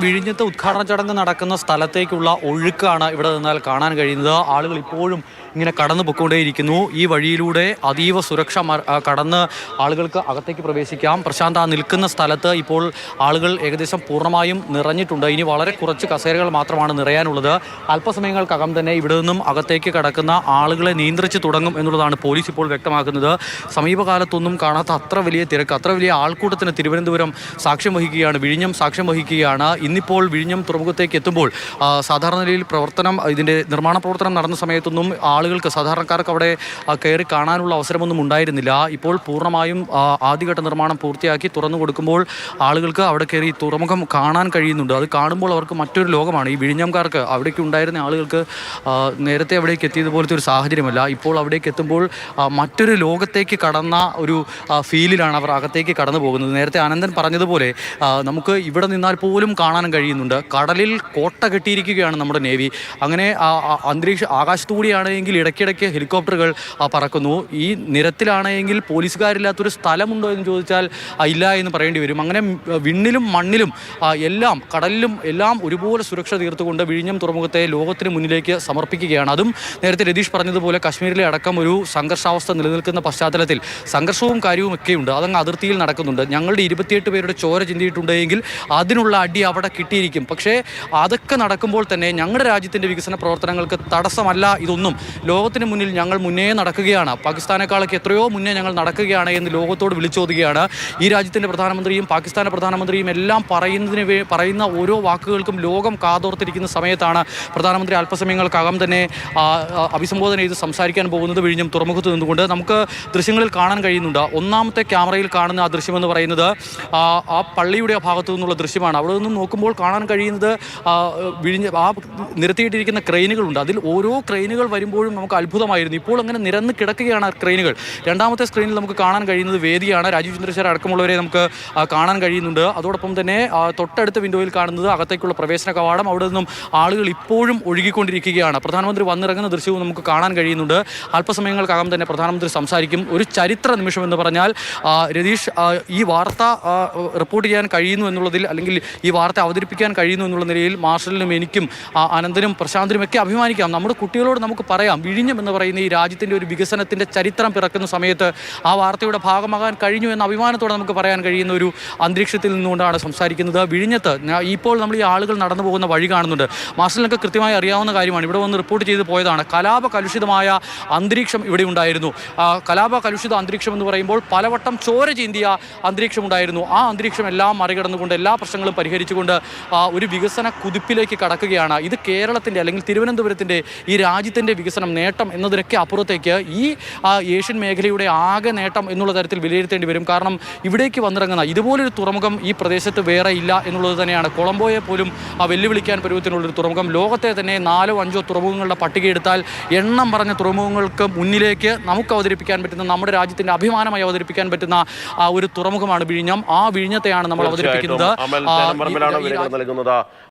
വിഴിഞ്ഞത്തെ ഉദ്ഘാടന ചടങ്ങ് നടക്കുന്ന സ്ഥലത്തേക്കുള്ള ഒഴുക്കാണ് ഇവിടെ നിന്നാൽ കാണാൻ കഴിയുന്നത്. ആളുകൾ ഇപ്പോഴും ഇങ്ങനെ കടന്നു പൊയ്ക്കൊണ്ടേയിരിക്കുന്നു. ഈ വഴിയിലൂടെ അതീവ സുരക്ഷ കടന്ന് ആളുകൾക്ക് അകത്തേക്ക് പ്രവേശിക്കാം. പ്രശാന്ത്, ആ നിൽക്കുന്ന സ്ഥലത്ത് ഇപ്പോൾ ആളുകൾ ഏകദേശം പൂർണ്ണമായും നിറഞ്ഞിട്ടുണ്ട്. ഇനി വളരെ കുറച്ച് കസേരകൾ മാത്രമാണ് നിറയാനുള്ളത്. അല്പസമയങ്ങൾക്കകം തന്നെ ഇവിടെ നിന്നും അകത്തേക്ക് കടക്കുന്ന ആളുകളെ നിയന്ത്രിച്ച് തുടങ്ങും എന്നുള്ളതാണ് പോലീസ് ഇപ്പോൾ വ്യക്തമാക്കുന്നത്. സമീപകാലത്തൊന്നും കാണാത്ത അത്ര വലിയ തിരക്ക്, അത്ര വലിയ ആൾക്കൂട്ടത്തിന് തിരുവനന്തപുരം സാക്ഷ്യം വഹിക്കുകയാണ്, വിഴിഞ്ഞം സാക്ഷ്യം വഹിക്കുകയാണ്. ഇന്നിപ്പോൾ വിഴിഞ്ഞം തുറമുഖത്തേക്ക് എത്തുമ്പോൾ സാധാരണ നിലയിൽ ഇതിൻ്റെ നിർമ്മാണ പ്രവർത്തനം നടന്ന സമയത്തൊന്നും ആളുകൾക്ക്, സാധാരണക്കാർക്ക് അവിടെ കയറി കാണാനുള്ള അവസരമൊന്നും ഉണ്ടായിരുന്നില്ല. ഇപ്പോൾ പൂർണ്ണമായും ആദ്യഘട്ട നിർമ്മാണം പൂർത്തിയാക്കി തുറന്നു കൊടുക്കുമ്പോൾ ആളുകൾക്ക് അവിടെ കയറി തുറമുഖം കാണാൻ കഴിയുന്നുണ്ട്. അത് കാണുമ്പോൾ അവർക്ക് മറ്റൊരു ലോകമാണ്. ഈ വിഴിഞ്ഞംകാർക്ക്, അവിടേക്ക് ഉണ്ടായിരുന്ന ആളുകൾക്ക് നേരത്തെ അവിടേക്ക് എത്തിയതുപോലത്തെ ഒരു സാഹചര്യമല്ല. ഇപ്പോൾ അവിടേക്ക് എത്തുമ്പോൾ മറ്റൊരു ലോകത്തേക്ക് കടന്ന ഒരു ഫീലിലാണ് അവർ അകത്തേക്ക് കടന്നു പോകുന്നത്. നേരത്തെ അനന്തൻ പറഞ്ഞതുപോലെ നമുക്ക് ഇവിടെ നിന്നാൽ പോലും കാണാൻ കഴിയുന്നുണ്ട്. കടലിൽ കോട്ട കെട്ടിയിരിക്കുകയാണ് നമ്മുടെ നേവി. അങ്ങനെ ആകാശത്തുകൂടിയാണെങ്കിൽ ഇടയ്ക്കിടയ്ക്ക് ഹെലികോപ്റ്ററുകൾ പറക്കുന്നു. ഈ നിരത്തിലാണെങ്കിൽ പോലീസുകാരില്ലാത്തൊരു സ്ഥലമുണ്ടോ എന്ന് ചോദിച്ചാൽ ഇല്ല എന്ന് പറയേണ്ടി വരും. അങ്ങനെ വിണ്ണിലും മണ്ണിലും എല്ലാം, കടലിലും എല്ലാം ഒരുപോലെ സുരക്ഷ തീർത്തുകൊണ്ട് വിഴിഞ്ഞം തുറമുഖത്തെ ലോകത്തിന് മുന്നിലേക്ക് സമർപ്പിക്കുകയാണ്. അതും നേരത്തെ രതീഷ് പറഞ്ഞതുപോലെ കശ്മീരിലെ അടക്കം ഒരു സംഘർഷാവസ്ഥ നിലനിൽക്കുന്ന പശ്ചാത്തലത്തിൽ സംഘർഷവും കാര്യവും ഒക്കെയുണ്ട്. അതങ്ങ് അതിർത്തിയിൽ നടക്കുന്നുണ്ട്. ഞങ്ങളുടെ 28 പേരുടെ ചോര ചിന്തിയിട്ടുണ്ടെങ്കിൽ അതിനുള്ള അടി അവിടെ കിട്ടിയിരിക്കും. പക്ഷേ അതൊക്കെ നടക്കുമ്പോൾ തന്നെ ഞങ്ങളുടെ രാജ്യത്തിൻ്റെ വികസന പ്രവർത്തനങ്ങൾക്ക് തടസ്സമല്ല ഇതൊന്നും. ലോകത്തിന് മുന്നിൽ ഞങ്ങൾ മുന്നേ നടക്കുകയാണ്, പാകിസ്ഥാനേക്കാളൊക്കെ എത്രയോ മുന്നേ ഞങ്ങൾ നടക്കുകയാണ് എന്ന് ലോകത്തോട് വിളിച്ചോതുകയാണ്. ഈ രാജ്യത്തിൻ്റെ പ്രധാനമന്ത്രിയും പാകിസ്ഥാൻ്റെ പ്രധാനമന്ത്രിയും എല്ലാം പറയുന്ന ഓരോ വാക്കുകൾക്കും ലോകം കാതോർത്തിരിക്കുന്ന സമയത്താണ് പ്രധാനമന്ത്രി അല്പസമയങ്ങൾക്കകം തന്നെ അഭിസംബോധന ചെയ്ത് സംസാരിക്കാൻ പോകുന്നത് വിഴിഞ്ഞം തുറമുഖത്ത് നിന്നുകൊണ്ട്. നമുക്ക് ദൃശ്യങ്ങളിൽ കാണാൻ കഴിയുന്നുണ്ട്. ഒന്നാമത്തെ ക്യാമറയിൽ കാണുന്ന ആ ദൃശ്യമെന്ന് പറയുന്നത് ആ പള്ളിയുടെ ഭാഗത്തു നിന്നുള്ള ദൃശ്യമാണ്. അവിടെ നിന്നും നോക്കുമ്പോൾ കാണാൻ കഴിയുന്നത് നിരത്തിയിട്ടിരിക്കുന്ന ക്രെയിനുകളുണ്ട്. അതിൽ ഓരോ ക്രെയിനുകൾ വരുമ്പോഴും നമുക്ക് അത്ഭുതമായിരുന്നു. ഇപ്പോൾ അങ്ങനെ നിരന്ന് കിടക്കുകയാണ് ആ ക്രെയിനുകൾ. രണ്ടാമത്തെ സ്ക്രീനിൽ നമുക്ക് കാണാൻ കഴിയുന്നത് വേദിയാണ്. രാജീവ് ചന്ദ്രശേഖർ അടക്കമുള്ളവരെ നമുക്ക് കാണാൻ കഴിയുന്നുണ്ട്. അതോടൊപ്പം തന്നെ തൊട്ടടുത്ത വിൻഡോയിൽ കാണുന്നത് അകത്തേക്കുള്ള പ്രവേശന കവാടം. അവിടെ നിന്നും ആളുകൾ ഇപ്പോഴും ഒഴുകിക്കൊണ്ടിരിക്കുകയാണ്. പ്രധാനമന്ത്രി വന്നിറങ്ങുന്ന ദൃശ്യവും നമുക്ക് കാണാൻ കഴിയുന്നുണ്ട്. അല്പസമയങ്ങൾക്കകം തന്നെ പ്രധാനമന്ത്രി സംസാരിക്കും. ഒരു ചരിത്ര നിമിഷം എന്ന് പറഞ്ഞാൽ, രതീഷ്, ഈ വാർത്ത റിപ്പോർട്ട് ചെയ്യാൻ കഴിയുന്നു എന്നുള്ളതിൽ, അല്ലെങ്കിൽ ഈ വാർത്ത അവതരിപ്പിക്കാൻ കഴിയുന്നു എന്നുള്ള നിലയിൽ മാർഷലിനും എനിക്കും അനന്തനും പ്രശാന്തിനും ഒക്കെ അഭിമാനിക്കാം. നമ്മുടെ കുട്ടികളോട് നമുക്ക് പറയാം, വിഴിഞ്ഞം എന്ന് പറയുന്ന ഈ രാജ്യത്തിൻ്റെ ഒരു വികസനത്തിൻ്റെ ചരിത്രം പിറക്കുന്ന സമയത്ത് ആ വാർത്തയുടെ ഭാഗമാകാൻ കഴിഞ്ഞു എന്ന അഭിമാനത്തോടെ നമുക്ക് പറയാൻ കഴിയുന്ന ഒരു അന്തരീക്ഷത്തിൽ നിന്നുകൊണ്ടാണ് സംസാരിക്കുന്നത്. വിഴിഞ്ഞത്ത് ഇപ്പോൾ നമ്മൾ ഈ ആളുകൾ നടന്നു പോകുന്ന വഴി കാണുന്നുണ്ട്. മാർഷലിനൊക്കെ കൃത്യമായി അറിയാവുന്ന കാര്യമാണ്. ഇവിടെ വന്ന് റിപ്പോർട്ട് ചെയ്ത് പോയതാണ്. കലാപകലുഷിതമായ അന്തരീക്ഷം ഇവിടെ ഉണ്ടായിരുന്നു. കലാപകലുഷിത അന്തരീക്ഷം എന്ന് പറയുമ്പോൾ പലവട്ടം ചോര ചീന്തിയ അന്തരീക്ഷം ഉണ്ടായിരുന്നു. ആ അന്തരീക്ഷം എല്ലാം മറികടന്നുകൊണ്ട്, എല്ലാ പ്രശ്നങ്ങളും പരിഹരിച്ചുകൊണ്ട് ഒരു വികസന കുതിപ്പിലേക്ക് കടക്കുകയാണ്. ഇത് കേരളത്തിൻ്റെ, അല്ലെങ്കിൽ തിരുവനന്തപുരത്തിൻ്റെ, ഈ രാജ്യത്തിൻ്റെ വികസനം, നേട്ടം എന്നതിനൊക്കെ അപ്പുറത്തേക്ക് ഈ ഏഷ്യൻ മേഖലയുടെ ആകെ നേട്ടം എന്നുള്ള തരത്തിൽ വിലയിരുത്തേണ്ടി വരും. കാരണം ഇവിടേക്ക് വന്നിറങ്ങുന്ന ഇതുപോലൊരു തുറമുഖം ഈ പ്രദേശത്ത് വേറെ ഇല്ല എന്നുള്ളത് തന്നെയാണ്. കൊളംബോയെ പോലും വെല്ലുവിളിക്കാൻ പരുവത്തിനുള്ളൊരു തുറമുഖം. ലോകത്തെ തന്നെ 4-5 തുറമുഖങ്ങളുടെ പട്ടികയെടുത്താൽ എണ്ണം പറഞ്ഞ തുറമുഖങ്ങൾക്ക് മുന്നിലേക്ക് നമുക്ക് അവതരിപ്പിക്കാൻ പറ്റുന്ന, നമ്മുടെ രാജ്യത്തിൻ്റെ അഭിമാനമായി അവതരിപ്പിക്കാൻ പറ്റുന്ന ഒരു തുറമുഖമാണ് വിഴിഞ്ഞം. ആ വിഴിഞ്ഞത്തെയാണ് നമ്മൾ അവതരിപ്പിക്കുന്നത്.